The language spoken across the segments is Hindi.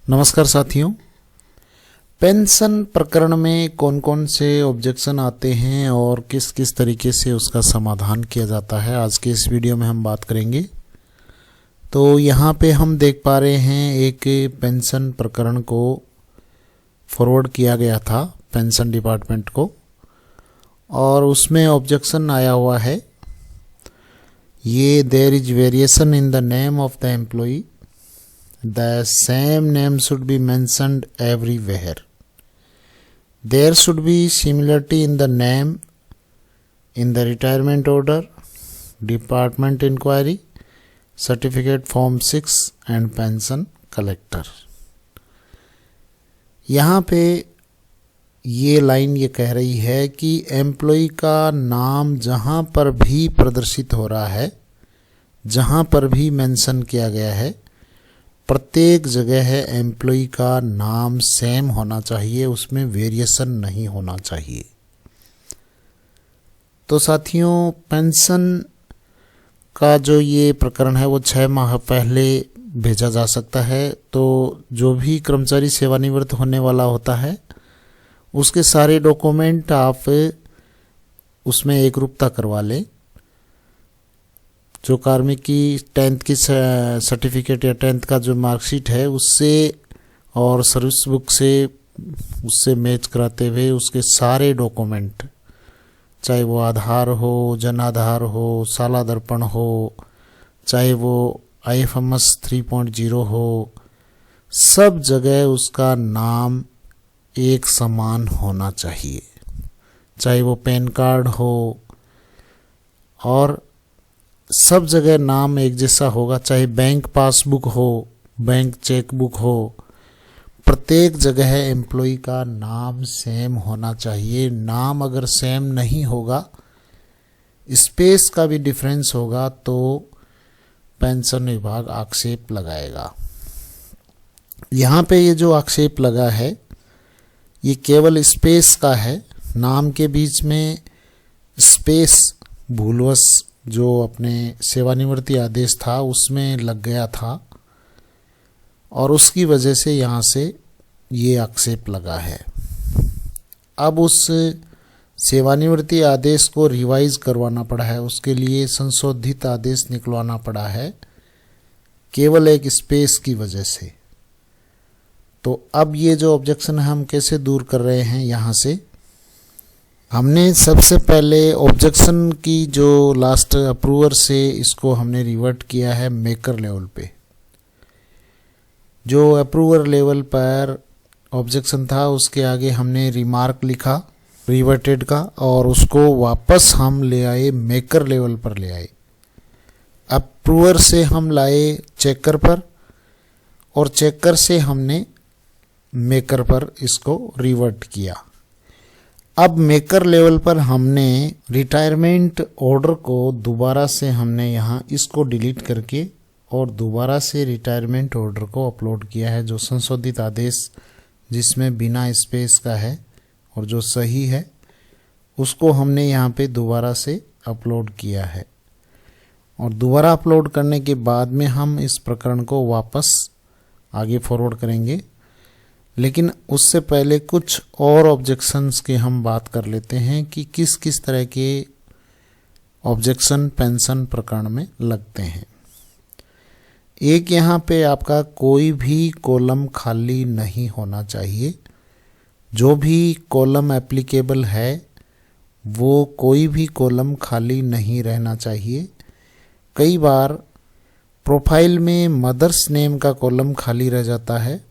नमस्कार साथियों, पेंशन प्रकरण में कौन कौन से ऑब्जेक्शन आते हैं और किस किस तरीके से उसका समाधान किया जाता है, आज के इस वीडियो में हम बात करेंगे। तो यहाँ पे हम देख पा रहे हैं एक पेंशन प्रकरण को फॉरवर्ड किया गया था पेंशन डिपार्टमेंट को, और उसमें ऑब्जेक्शन आया हुआ है ये there is variation in the name of the employee, the same name should be mentioned everywhere. There should be similarity in the name in the retirement order, department inquiry, certificate form 6 and pension collector. यहाँ पे ये लाइन ये कह रही है कि एम्प्लॉय का नाम जहाँ पर भी प्रदर्शित हो रहा है, जहाँ पर भी मेंशन किया गया है, प्रत्येक जगह है एम्प्लॉय का नाम सेम होना चाहिए, उसमें वेरिएशन नहीं होना चाहिए। तो साथियों, पेंशन का जो ये प्रकरण है वो 6 माह पहले भेजा जा सकता है। तो जो भी कर्मचारी सेवानिवृत्त होने वाला होता है उसके सारे डॉक्यूमेंट आप उसमें एक रूपता करवा लें। जो कार्मिक की 10th की सर्टिफिकेट या 10th का जो मार्कशीट है उससे और सर्विस बुक से उससे मैच कराते हुए उसके सारे डॉक्यूमेंट, चाहे वो आधार हो, जन आधार हो, साला दर्पण हो, चाहे वो IFMS 3.0 हो, सब जगह उसका नाम एक समान होना चाहिए। चाहे वो पैन कार्ड हो, और सब जगह नाम एक जैसा होगा। चाहे बैंक पासबुक हो, बैंक चेकबुक हो, प्रत्येक जगह एम्प्लॉय का नाम सेम होना चाहिए। नाम अगर सेम नहीं होगा, स्पेस का भी डिफरेंस होगा, तो पेंशन विभाग आक्षेप लगाएगा। यहाँ पे ये जो आक्षेप लगा है ये केवल स्पेस का है। नाम के बीच में स्पेस भूलवश जो अपने सेवानिवृत्ति आदेश था उसमें लग गया था, और उसकी वजह से यहाँ से ये आक्षेप लगा है। अब उस सेवानिवृत्ति आदेश को रिवाइज करवाना पड़ा है, उसके लिए संशोधित आदेश निकलवाना पड़ा है केवल एक स्पेस की वजह से। तो अब ये जो ऑब्जेक्शन है हम कैसे दूर कर रहे हैं, यहाँ से हमने सबसे पहले ऑब्जेक्शन की जो लास्ट अप्रूवर से इसको हमने रिवर्ट किया है मेकर लेवल पे। जो अप्रूवर लेवल पर ऑब्जेक्शन था उसके आगे हमने रिमार्क लिखा रिवर्टेड का, और उसको वापस हम ले आए मेकर लेवल पर ले आए। अप्रूवर से हम लाए चेकर पर, और चेकर से हमने मेकर पर इसको रिवर्ट किया। अब मेकर लेवल पर हमने रिटायरमेंट ऑर्डर को दोबारा से हमने यहाँ इसको डिलीट करके और दोबारा से रिटायरमेंट ऑर्डर को अपलोड किया है। जो संशोधित आदेश जिसमें बिना स्पेस का है और जो सही है उसको हमने यहाँ पे दोबारा से अपलोड किया है, और दोबारा अपलोड करने के बाद में हम इस प्रकरण को वापस आगे फॉरवर्ड करेंगे। लेकिन उससे पहले कुछ और ऑब्जेक्शंस की हम बात कर लेते हैं कि किस किस तरह के ऑब्जेक्शन पेंशन प्रकरण में लगते हैं। एक, यहाँ पे आपका कोई भी कॉलम खाली नहीं होना चाहिए। जो भी कॉलम एप्लीकेबल है वो कोई भी कॉलम खाली नहीं रहना चाहिए। कई बार प्रोफाइल में मदर्स नेम का कॉलम खाली रह जाता है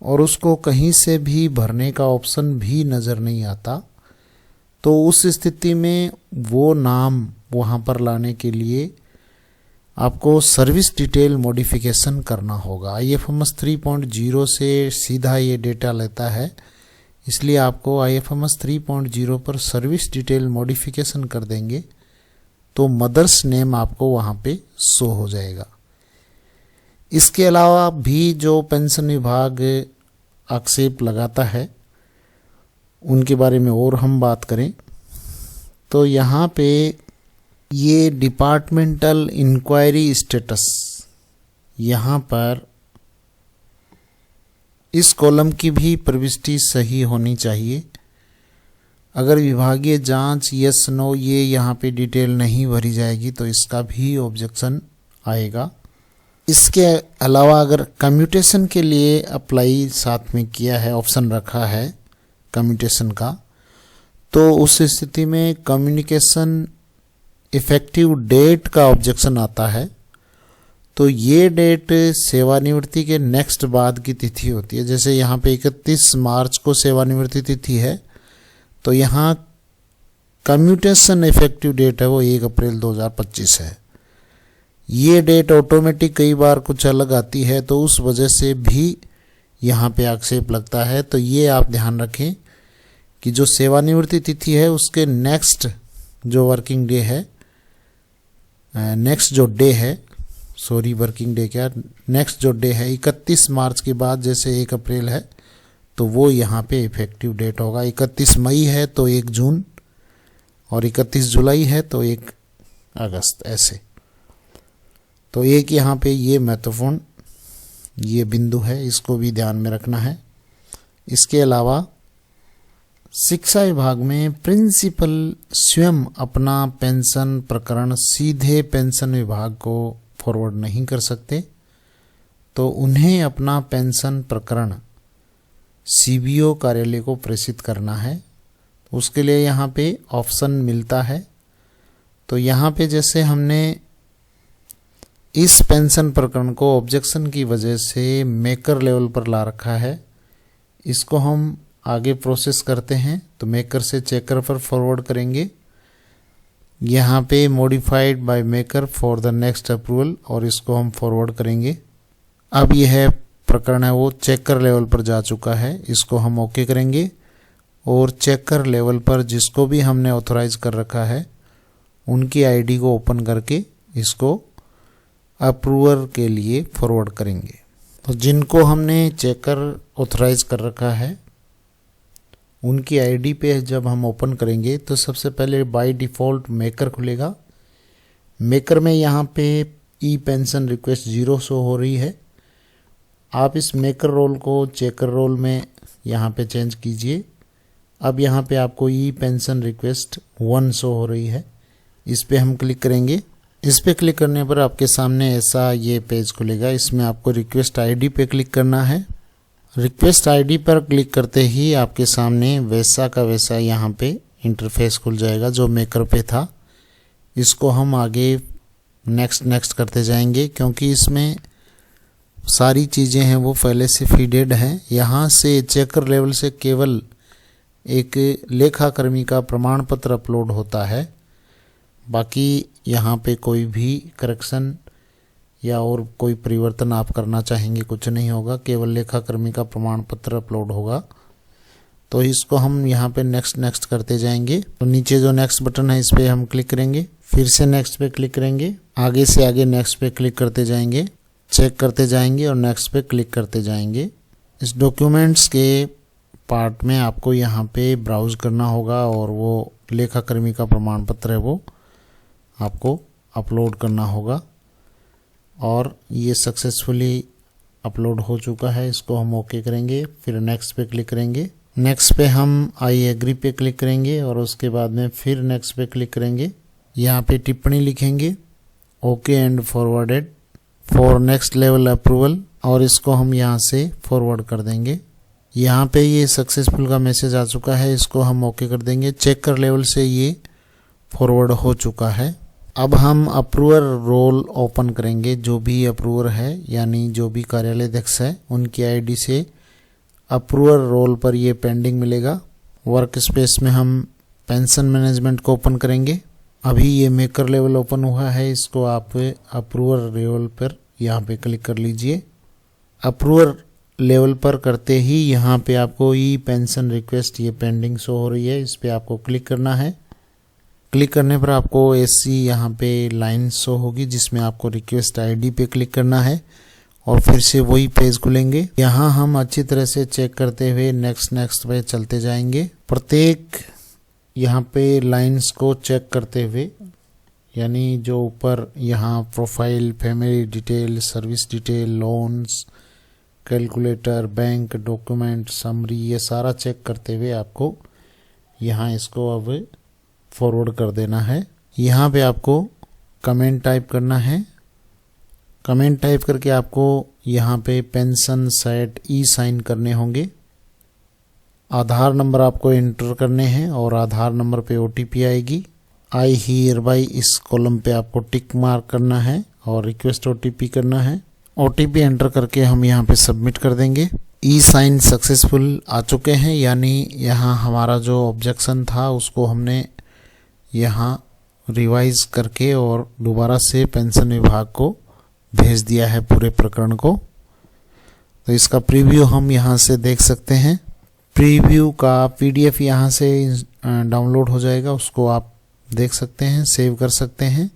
और उसको कहीं से भी भरने का ऑप्शन भी नज़र नहीं आता। तो उस स्थिति में वो नाम वहाँ पर लाने के लिए आपको सर्विस डिटेल मॉडिफिकेशन करना होगा। IFMS 3.0 से सीधा ये डेटा लेता है, इसलिए आपको IFMS 3.0 पर सर्विस डिटेल मॉडिफिकेशन कर देंगे तो मदर्स नेम आपको वहाँ पे शो हो जाएगा। इसके अलावा भी जो पेंशन विभाग आक्षेप लगाता है उनके बारे में और हम बात करें तो यहाँ पे ये डिपार्टमेंटल इंक्वायरी स्टेटस, यहाँ पर इस कॉलम की भी प्रविष्टि सही होनी चाहिए। अगर विभागीय जांच यस नो ये यहाँ पे डिटेल नहीं भरी जाएगी तो इसका भी ऑब्जेक्शन आएगा। इसके अलावा अगर कम्यूटेशन के लिए अप्लाई साथ में किया है, ऑप्शन रखा है कम्यूटेशन का, तो उस स्थिति में कम्युनिकेशन इफेक्टिव डेट का ऑब्जेक्शन आता है। तो ये डेट सेवानिवृत्ति के नेक्स्ट बाद की तिथि होती है। जैसे यहाँ पे 31 मार्च को सेवानिवृत्ति तिथि है, तो यहाँ कम्यूटेशन इफेक्टिव डेट है वो 1 अप्रैल 2025 है। ये डेट ऑटोमेटिक कई बार कुछ अलग आती है, तो उस वजह से भी यहाँ पे आक्षेप लगता है। तो ये आप ध्यान रखें कि जो सेवानिवृत्ति तिथि है उसके नेक्स्ट जो वर्किंग डे है, नेक्स्ट जो डे है, सॉरी वर्किंग डे क्या, नेक्स्ट जो डे है 31 मार्च के बाद जैसे 1 अप्रैल है तो वो यहाँ पे इफेक्टिव डेट होगा। 31 मई है तो 1 जून, और 31 जुलाई है तो 1 अगस्त, ऐसे। तो एक यहाँ पे ये महत्वपूर्ण ये बिंदु है, इसको भी ध्यान में रखना है। इसके अलावा शिक्षा विभाग में प्रिंसिपल स्वयं अपना पेंशन प्रकरण सीधे पेंशन विभाग को फॉरवर्ड नहीं कर सकते, तो उन्हें अपना पेंशन प्रकरण सीबीओ कार्यालय को प्रेषित करना है। उसके लिए यहाँ पे ऑप्शन मिलता है। तो यहाँ पे जैसे हमने इस पेंशन प्रकरण को ऑब्जेक्शन की वजह से मेकर लेवल पर ला रखा है, इसको हम आगे प्रोसेस करते हैं। तो मेकर से चेकर पर फॉरवर्ड करेंगे, यहाँ पे modified by maker for the next approval, और इसको हम फॉरवर्ड करेंगे। अब यह प्रकरण है वो चेकर लेवल पर जा चुका है, इसको हम ओके करेंगे और चेकर लेवल पर जिसको भी हमने ऑथराइज कर रखा है उनकी आईडी को ओपन करके इसको अप्रूवर के लिए फॉरवर्ड करेंगे। तो जिनको हमने चेकर ऑथराइज कर रखा है उनकी आईडी पे जब हम ओपन करेंगे तो सबसे पहले बाय डिफ़ॉल्ट मेकर खुलेगा। मेकर में यहाँ पे ई पेंशन रिक्वेस्ट 0 शो हो रही है। आप इस मेकर रोल को चेकर रोल में यहाँ पे चेंज कीजिए। अब यहाँ पे आपको ई पेंशन रिक्वेस्ट 1 शो हो रही है, इस पे हम क्लिक करेंगे। इस पे क्लिक करने पर आपके सामने ऐसा ये पेज खुलेगा। इसमें आपको रिक्वेस्ट आईडी पे क्लिक करना है। रिक्वेस्ट आईडी पर क्लिक करते ही आपके सामने वैसा का वैसा यहाँ पे इंटरफेस खुल जाएगा जो मेकर पे था। इसको हम आगे नेक्स्ट करते जाएंगे क्योंकि इसमें सारी चीज़ें हैं वो पहले से फीडेड हैं। यहाँ से चेकर लेवल से केवल एक लेखाकर्मी का प्रमाण पत्र अपलोड होता है, बाकी यहाँ पे कोई भी करेक्शन या और कोई परिवर्तन आप करना चाहेंगे कुछ नहीं होगा, केवल लेखाकर्मी का प्रमाण पत्र अपलोड होगा। तो इसको हम यहाँ पे नेक्स्ट करते जाएंगे। तो नीचे जो नेक्स्ट बटन है इस पे हम क्लिक करेंगे, फिर से नेक्स्ट पे क्लिक करेंगे, आगे से आगे नेक्स्ट पे क्लिक करते जाएंगे, चेक करते जाएंगे और नेक्स्ट पे क्लिक करते जाएंगे। इस डॉक्यूमेंट्स के पार्ट में आपको यहाँ पे ब्राउज करना होगा और वो लेखाकर्मी का प्रमाण पत्र है वो आपको अपलोड करना होगा। और ये सक्सेसफुली अपलोड हो चुका है, इसको हम ओके करेंगे, फिर नेक्स्ट पे क्लिक करेंगे। नेक्स्ट पे हम आई एग्री पे क्लिक करेंगे और उसके बाद में फिर नेक्स्ट पे क्लिक करेंगे। यहाँ पे टिप्पणी लिखेंगे okay and forwarded for next level approval, और इसको हम यहाँ से फॉरवर्ड कर देंगे। यहाँ पे ये सक्सेसफुल का मैसेज आ चुका है, इसको हम ओके कर देंगे। चेकर लेवल से ये फॉरवर्ड हो चुका है। अब हम अप्रूवर रोल ओपन करेंगे। जो भी अप्रूवर है यानी जो भी कार्यालय अध्यक्ष है उनकी आईडी से अप्रूवर रोल पर ये पेंडिंग मिलेगा। वर्क स्पेस में हम पेंशन मैनेजमेंट को ओपन करेंगे। अभी ये मेकर लेवल ओपन हुआ है, इसको आप अप्रूवर लेवल पर यहाँ पे क्लिक कर लीजिए। अप्रूवर लेवल पर करते ही यहाँ पे आपको ई पेंशन रिक्वेस्ट ये पेंडिंग शो हो रही है, इस पे आपको क्लिक करना है। क्लिक करने पर आपको ऐसी यहाँ पे लाइन शो होगी जिसमें आपको रिक्वेस्ट आईडी पे क्लिक करना है और फिर से वही पेज खुलेंगे। यहाँ हम अच्छी तरह से चेक करते हुए नेक्स्ट पे चलते जाएंगे। प्रत्येक यहाँ पे लाइंस को चेक करते हुए, यानी जो ऊपर यहाँ profile, family detail, service detail, loans, calculator, bank, document, summary, ये सारा चेक करते हुए आपको यहाँ इसको अब फॉरवर्ड कर देना है। यहाँ पे आपको कमेंट टाइप करना है। कमेंट टाइप करके आपको यहाँ पे पेंशन सेट ई साइन करने होंगे। आधार नंबर आपको एंटर करने हैं और आधार नंबर पे ओटीपी आएगी। आई हियर बाई इस कॉलम पे आपको टिक मार्क करना है और रिक्वेस्ट ओटीपी करना है। ओटीपी एंटर करके हम यहाँ पे सबमिट कर देंगे। ई साइन सक्सेसफुल आ चुके हैं, यानी यहाँ हमारा जो ऑब्जेक्शन था उसको हमने यहाँ रिवाइज करके और दोबारा से पेंशन विभाग को भेज दिया है पूरे प्रकरण को। तो इसका प्रीव्यू हम यहाँ से देख सकते हैं। प्रीव्यू का पीडीएफ यहाँ से डाउनलोड हो जाएगा, उसको आप देख सकते हैं, सेव कर सकते हैं।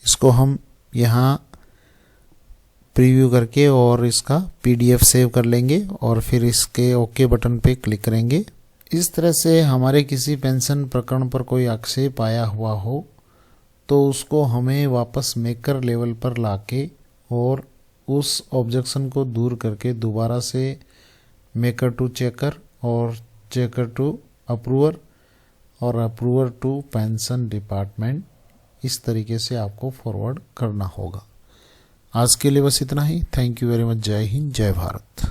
इसको हम यहाँ प्रीव्यू करके और इसका पीडीएफ सेव कर लेंगे और फिर इसके ओके बटन पे क्लिक करेंगे। इस तरह से हमारे किसी पेंशन प्रकरण पर कोई आक्षेप आया हुआ हो तो उसको हमें वापस मेकर लेवल पर लाके और उस ऑब्जेक्शन को दूर करके दोबारा से मेकर टू चेकर और चेकर टू अप्रूवर और अप्रूवर टू पेंशन डिपार्टमेंट, इस तरीके से आपको फॉरवर्ड करना होगा। आज के लिए बस इतना ही। Thank you very much. जय हिंद, जय भारत।